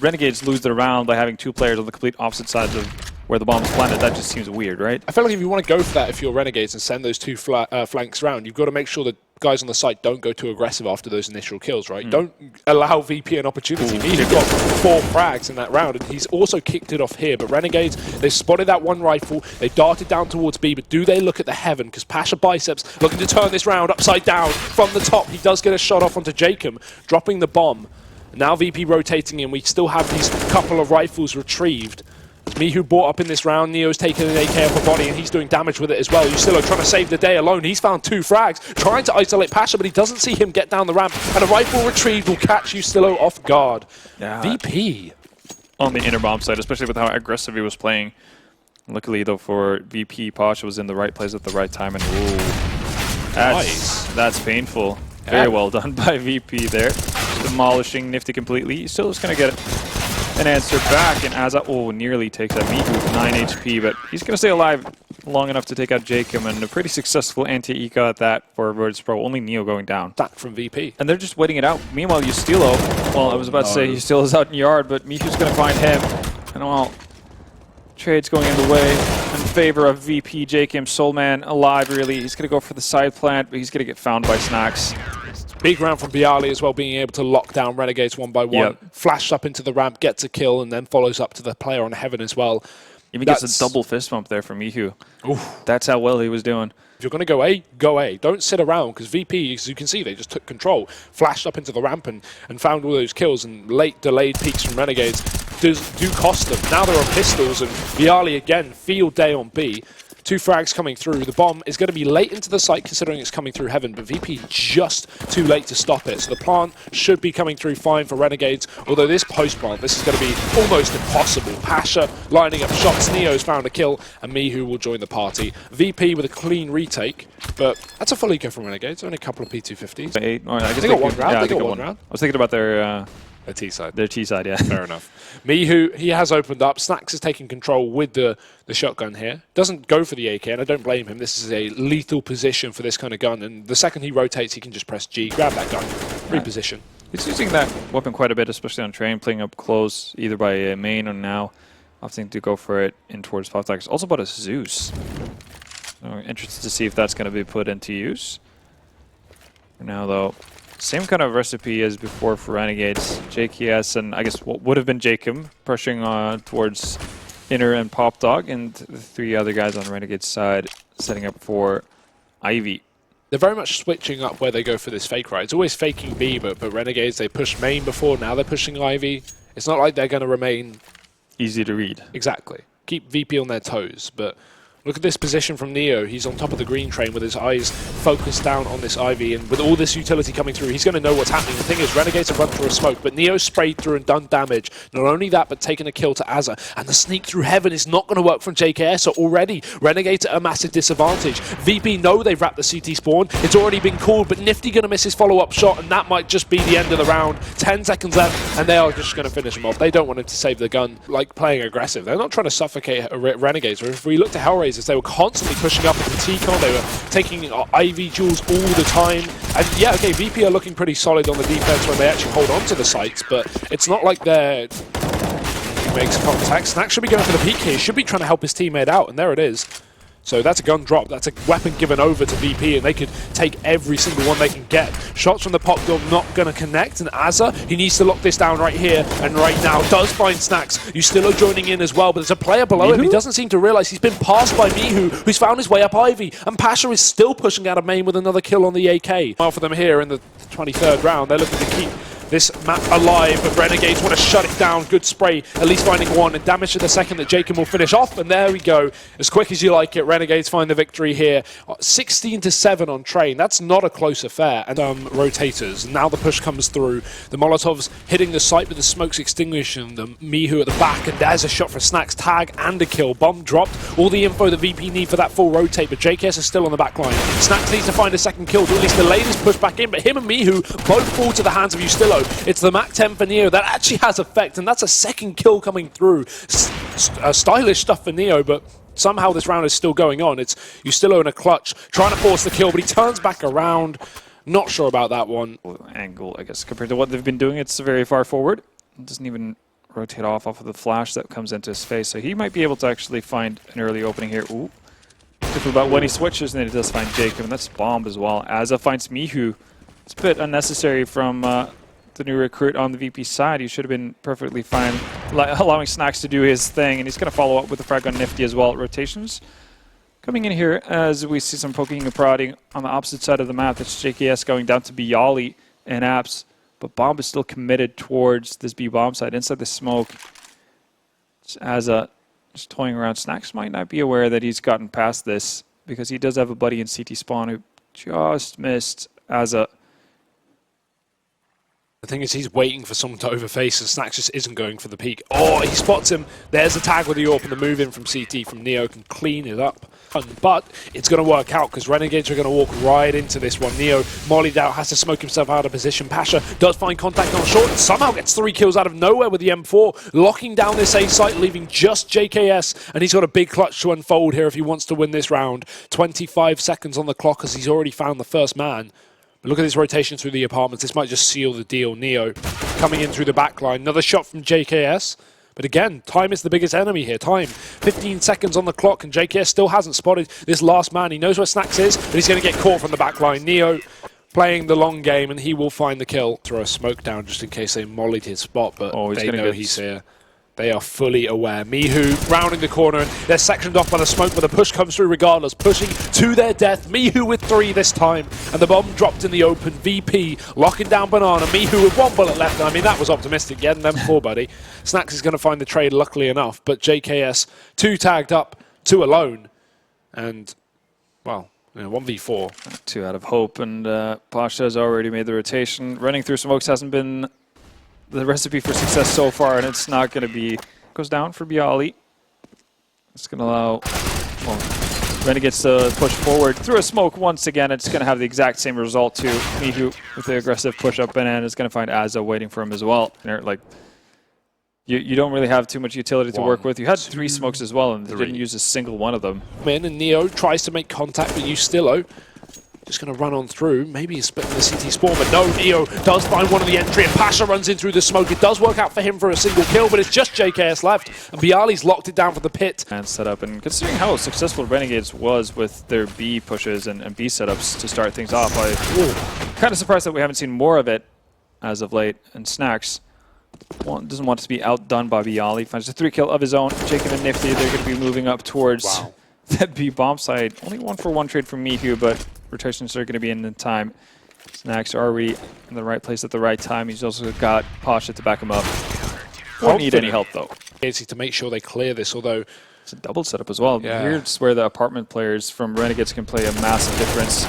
Renegades lose their round by having two players on the complete opposite sides of where the bomb's planted. That just seems weird, right? I feel like if you want to go for that, if you're Renegades and send those two flanks around, you've got to make sure that guys on the site don't go too aggressive after those initial kills, right? Don't allow VP an opportunity. He's got 4 frags in that round, and he's also kicked it off here. But Renegades, they spotted that one rifle. They darted down towards B, but do they look at the heaven? Because Pasha Biceps looking to turn this round upside down from the top. He does get a shot off onto Jacob, dropping the bomb. Now VP rotating in. We still have these couple of rifles retrieved. Michu brought up in this round. Neo's taking an AK off a body, and he's doing damage with it as well. Yustillo trying to save the day alone. He's found 2 frags, trying to isolate Pasha, but he doesn't see him get down the ramp. And a rifle retrieved will catch Yustillo off guard. Yeah. VP. On the inner bomb side, especially with how aggressive he was playing. Luckily, though, for VP, Pasha was in the right place at the right time. And ooh, that's painful. Very well done by VP there. Demolishing Nifty completely. Still just going to get an answer back, and Aza, nearly takes out Michu with 9 HP, but he's going to stay alive long enough to take out Jacob, and a pretty successful anti-eco at that for Virtus.pro. Only Neo going down. Back from VP. And they're just waiting it out. Meanwhile, Yustillo, well, I was about to say Yustillo's out in yard, but Michu's going to find him. And well, trade's going in the way in favor of VP. Jacob, Soulman alive, really. He's going to go for the side plant, but he's going to get found by Snacks. Big round from Bialy as well, being able to lock down Renegades one by one. Flashed up into the ramp, gets a kill, and then follows up to the player on heaven as well. Even gets a double fist bump there from Michu. That's how well he was doing. If you're going to go A, go A. Don't sit around, because VP, as you can see, they just took control, flashed up into the ramp and found all those kills, and late delayed peaks from Renegades do cost them. Now they're on pistols, and Bialy again, field day on B. 2 frags coming through. The bomb is going to be late into the site considering it's coming through heaven, but VP just too late to stop it. So the plant should be coming through fine for Renegades, although this post-plant, this is going to be almost impossible. Pasha lining up shots. Neo's found a kill, and Michu will join the party. VP with a clean retake, but that's a full eco from Renegades. Only a couple of P250s. I guess they got one round. Yeah, they got one round. I was thinking about their T side. Their T side, yeah. Fair enough. Michu, he has opened up. Snacks is taking control with the shotgun here. Doesn't go for the AK, and I don't blame him. This is a lethal position for this kind of gun, and the second he rotates, he can just press G, grab that gun, reposition. He's using that weapon quite a bit, especially on train, playing up close, either by main or now. Opting to go for it in towards 5 seconds. Also bought a Zeus. So interested to see if that's going to be put into use. For now, though, same kind of recipe as before for Renegades. JKS and I guess what would have been Jacob pushing towards Inner and Pop Dog, and the 3 other guys on Renegade's side setting up for Ivy. They're very much switching up where they go for this fake, right? It's always faking B, but Renegades, they pushed main before, now they're pushing Ivy. It's not like they're going to remain easy to read. Exactly. Keep VP on their toes, but look at this position from Neo. He's on top of the green train with his eyes focused down on this Ivy, and with all this utility coming through, he's going to know what's happening. The thing is, Renegades have run through a smoke, but Neo sprayed through and done damage. Not only that, but taken a kill to Aza, and the sneak through heaven is not going to work from JKS, so already Renegades at a massive disadvantage. VP know they've wrapped the CT spawn. It's already been called, but Nifty going to miss his follow-up shot, and that might just be the end of the round. 10 seconds left, and they are just going to finish him off. They don't want him to save the gun, like playing aggressive. They're not trying to suffocate Renegades. If we looked at Hellraisers, they were constantly pushing up into T-Con. They were taking IV duels all the time. And yeah, okay, VP are looking pretty solid on the defense when they actually hold on to the sites, but it's not like they're... He makes contact. Snack should be going for the peek here. He should be trying to help his teammate out, and there it is. So that's a gun drop. That's a weapon given over to VP, and they could take every single one they can get. Shots from the pop dog not going to connect, and Aza, he needs to lock this down right here and right now. Does find Snacks. Yustillo joining in as well, but there's a player below him. He doesn't seem to realize he's been passed by Michu, who's found his way up Ivy, and Pasha is still pushing out of main with another kill on the AK. Well, for them here in the 23rd round, they're looking to keep this map alive, but Renegades want to shut it down. Good spray, at least finding one, and damage to the second that Jacob will finish off, and there we go. As quick as you like it, Renegades find the victory here. 16-7 on train. That's not a close affair. And rotators. Now the push comes through. The Molotovs hitting the site, but the smoke's extinguishing them. Michu at the back, and there's a shot for Snacks. Tag and a kill. Bomb dropped. All the info that VP need for that full rotate, but JKS is still on the back line. Snacks needs to find a second kill to at least delay this push back in, but him and Michu both fall to the hands of Yustillo. It's the Mac-10 for Neo that actually has effect, and that's a second kill coming through. Stylish stuff for Neo, but somehow this round is still going on. It's Yustillo in a clutch, trying to force the kill, but he turns back around. Not sure about that one. Angle, I guess, compared to what they've been doing, it's very far forward. It doesn't even rotate off of the flash that comes into his face. So he might be able to actually find an early opening here. Ooh. Careful about when he switches, and then he does find Jacob, and that's Bomb as well. Aza finds Michu. It's a bit unnecessary from the new recruit on the VP side. He should have been perfectly fine allowing Snacks to do his thing, and he's going to follow up with the frag on Nifty as well. Rotations coming in here as we see some poking and prodding on the opposite side of the map. That's JKS going down to Bialy and Apps, but Bomb is still committed towards this B-bomb side inside the smoke. Aza just toying around. Snacks might not be aware that he's gotten past this because he does have a buddy in CT spawn who just missed Aza. The thing is, he's waiting for someone to overface, and Snacks just isn't going for the peak. Oh, he spots him. There's the tag with the AWP, and the move in from CT from Neo can clean it up. But it's going to work out because Renegades are going to walk right into this one. Neo, mollied out, has to smoke himself out of position. Pasha does find contact on short and somehow gets 3 kills out of nowhere with the M4, locking down this A site, leaving just JKS, and he's got a big clutch to unfold here if he wants to win this round. 25 seconds on the clock as he's already found the first man. Look at this rotation through the apartments. This might just seal the deal. Neo coming in through the back line. Another shot from JKS. But again, time is the biggest enemy here. Time. 15 seconds on the clock, and JKS still hasn't spotted this last man. He knows where Snacks is, but he's going to get caught from the back line. Neo playing the long game, and he will find the kill. Throw a smoke down just in case they mollied his spot, but they know he's here. They are fully aware. Michu rounding the corner. They're sectioned off by the smoke, but the push comes through regardless. Pushing to their death. Michu with 3 this time. And the bomb dropped in the open. VP locking down Banana. Michu with 1 bullet left. I mean, that was optimistic. Getting them 4, buddy. Snacks is going to find the trade, luckily enough. But JKS, 2 tagged up, 2 alone. And, well, 1v4. 2 out of hope. And Pasha has already made the rotation. Running through smokes hasn't been the recipe for success so far, and it's not going to be. Goes down for Bialy. It's going to allow Renegades to push forward through a smoke once again. It's going to have the exact same result to Michu with the aggressive push-up, and it's going to find Aza waiting for him as well. Like, you don't really have too much utility to work with. You had 3 smokes as well, and they didn't use a single one of them. And Neo tries to make contact, but Ustillo just going to run on through. Maybe he's splitting the CT spawn, but no, Neo does find one of the entry, and Pasha runs in through the smoke. It does work out for him for a single kill, but it's just JKS left, and Bialy's locked it down for the pit. And set up, and considering how successful Renegades was with their B pushes and B setups to start things off, I'm kind of surprised that we haven't seen more of it as of late. And Snacks doesn't want to be outdone by Bialy. Finds a 3 kill of his own. Jacob and Nifty, they're going to be moving up towards that B bomb side. Only 1-for-1 trade from Michu, but rotations are going to be in time. Snacks are already in the right place at the right time. He's also got Pasha to back him up. Won't need any help, though. Easy to make sure they clear this, although it's a double setup as well. Yeah. Here's where the apartment players from Renegades can play a massive difference.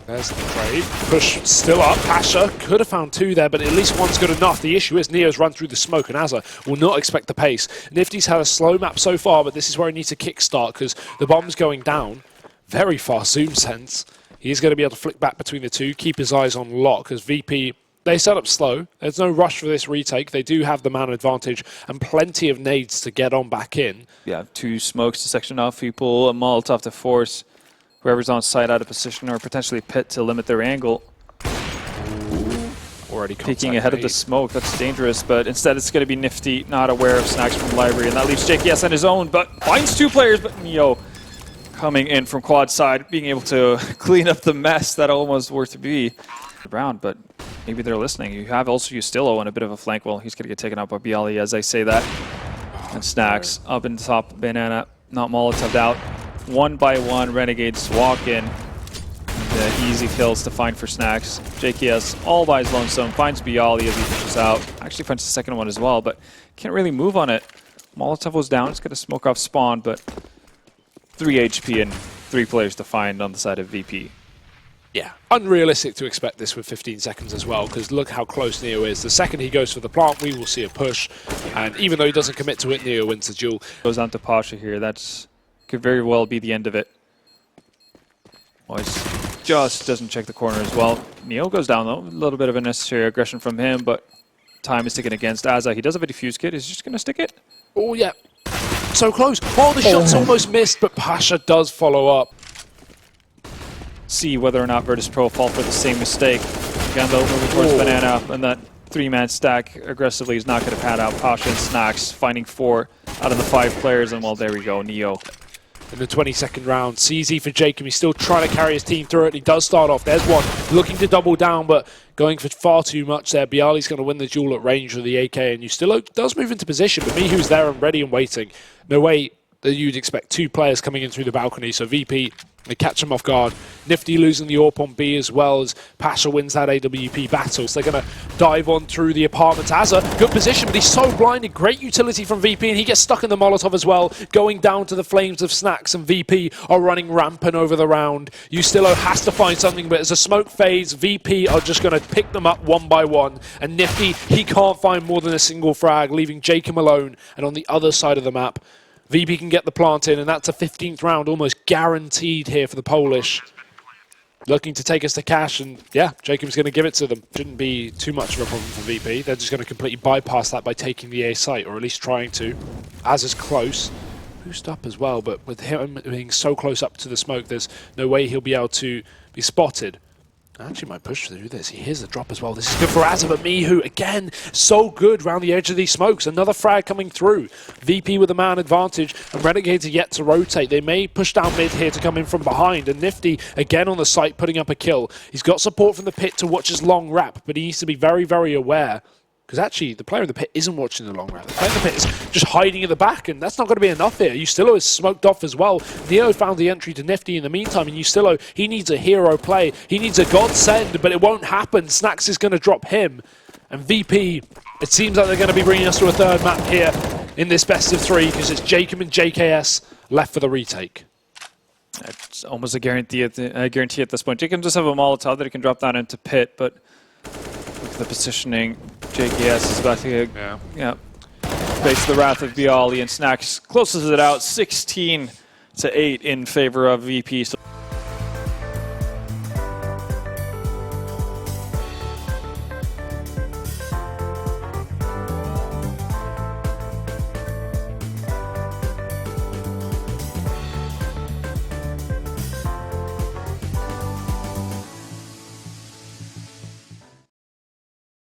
There's the trade. Push still up. Pasha could have found 2 there, but at least 1's good enough. The issue is Neo's run through the smoke, and Aza will not expect the pace. Nifty's had a slow map so far, but this is where he needs to kickstart because the bomb's going down. Very fast zoom sense. He's going to be able to flick back between the 2, keep his eyes on lock, because VP, they set up slow. There's no rush for this retake. They do have the man advantage and plenty of nades to get on back in. Yeah, 2 smokes to section off people, a Molotov to force whoever's on site out of position, or potentially pit to limit their angle. Already peeking ahead of the smoke. That's dangerous, but instead it's going to be Nifty, not aware of Snacks from the library, and that leaves JKS on his own, but finds 2 players, but Neo coming in from quad side, being able to clean up the mess that almost were to be around, but maybe they're listening. You have also Ustillo on a bit of a flank. Well, he's going to get taken out by Bialy as I say that. And Snacks up in top, Banana not Molotov'd out. 1 by 1, Renegades walk in. The easy kills to find for Snacks. JKS all by his lonesome, finds Bialy as he pushes out. Actually finds the second one as well, but can't really move on it. Molotov was down, it's going to smoke off spawn, but 3 HP and 3 players to find on the side of VP. Yeah, unrealistic to expect this with 15 seconds as well, because look how close Neo is. The second he goes for the plant, we will see a push, and even though he doesn't commit to it, Neo wins the duel. Goes on to Pasha here. Could very well be the end of it. Well, he just doesn't check the corner as well. Neo goes down though. A little bit of unnecessary aggression from him, but time is ticking against Aza. He does have a defuse kit. Is he just going to stick it? Oh, yeah. So close. Oh, the shot's almost missed, but Pasha does follow up. See whether or not Virtus.pro fall for the same mistake. Again, though, moving towards Banana, and that three-man stack aggressively is not going to pan out. Pasha and Snacks finding 4 out of the 5 players, and well, there we go, Neo. In the 22nd round, it's easy for Jacob. He's still trying to carry his team through it. He does start off. There's one looking to double down, but going for far too much there. Bialy's going to win the duel at range with the AK, and Ustilo does move into position, but Michu's there and ready and waiting. No way that you'd expect 2 players coming in through the balcony, so VP, they catch him off guard. Nifty losing the AWP on B as well as Pasha wins that AWP battle. So they're going to dive on through the apartments. Azza, good position, but he's so blinded. Great utility from VP, and he gets stuck in the Molotov as well, going down to the flames of Snacks, and VP are running rampant over the round. Ustilo has to find something, but as a smoke fades, VP are just going to pick them up one by one. And Nifty, he can't find more than a single frag, leaving Jacob alone. And on the other side of the map, VP can get the plant in, and that's a 15th round, almost guaranteed here for the Polish. Looking to take us to cash, and yeah, Jacob's going to give it to them. Shouldn't be too much of a problem for VP. They're just going to completely bypass that by taking the A site, or at least trying to. Az is close. Boost up as well, but with him being so close up to the smoke, there's no way he'll be able to be spotted. I actually might push through this. He hears the drop as well. This is good for Azza, but Michu, again, so good around the edge of these smokes. Another frag coming through. VP with a man advantage, and Renegades are yet to rotate. They may push down mid here to come in from behind, and Nifty, again on the site, putting up a kill. He's got support from the pit to watch his long wrap, but he needs to be very, very aware. Because actually, the player in the pit isn't watching the long round. The player in the pit is just hiding in the back, and that's not going to be enough here. Ustilo is smoked off as well. Neo found the entry to Nifty in the meantime, and Ustilo, he needs a hero play. He needs a godsend, but it won't happen. Snacks is going to drop him. And VP, it seems like they're going to be bringing us to a 3rd map here in this best of 3, because it's Jacob and JKS left for the retake. It's almost a guarantee at this point. Jacob just have a Molotov that he can drop down into pit, but look at the positioning. JKS is about to face the wrath of Bialy, and Snacks closes it out 16-8 in favor of VP. So